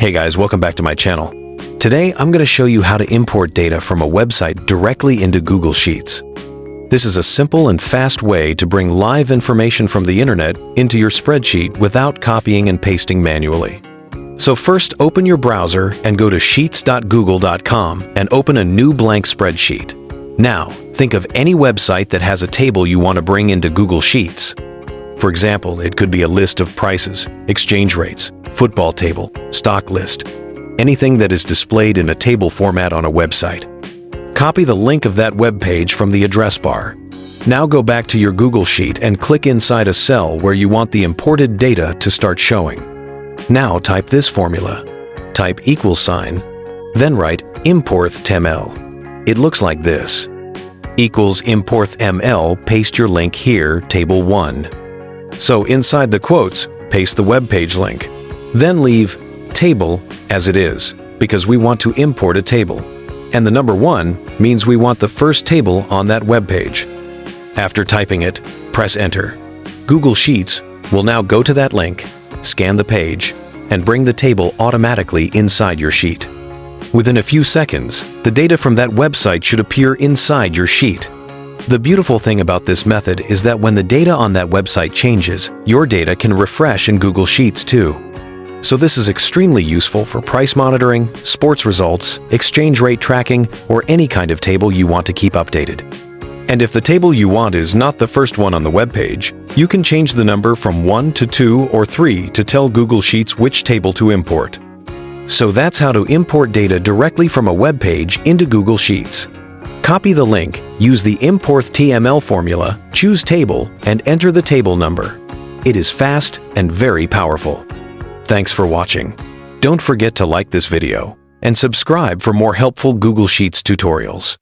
Hey guys, welcome back to my channel. Today, I'm going to show you how to import data from a website directly into Google Sheets. This is a simple and fast way to bring live information from the internet into your spreadsheet without copying and pasting manually. So first, open your browser and go to sheets.google.com and open a new blank spreadsheet. Now, think of any website that has a table you want to bring into Google Sheets. For example, it could be a list of prices, exchange rates, football table, stock list, anything that is displayed in a table format on a website. Copy the link of that web page from the address bar. Now go back to your Google Sheet and click inside a cell where you want the imported data to start showing. Now type this formula. Type $, then write importh.ml. It looks like this. Equals importh.ml, paste your link here, table 1. So inside the quotes, paste the web page link. Then leave table as it is, because we want to import a table. And the number 1 means we want the first table on that web page. After typing it, press enter. Google Sheets will now go to that link, scan the page, and bring the table automatically inside your sheet. Within a few seconds, the data from that website should appear inside your sheet. The beautiful thing about this method is that when the data on that website changes, your data can refresh in Google Sheets too. So this is extremely useful for price monitoring, sports results, exchange rate tracking, or any kind of table you want to keep updated. And if the table you want is not the first one on the web page, you can change the number from 1 to 2 or 3 to tell Google Sheets which table to import. So that's how to import data directly from a web page into Google Sheets. Copy the link, use the importh.ml formula, choose table, and enter the table number. It is fast and very powerful. Thanks for watching. Don't forget to like this video and subscribe for more helpful Google Sheets tutorials.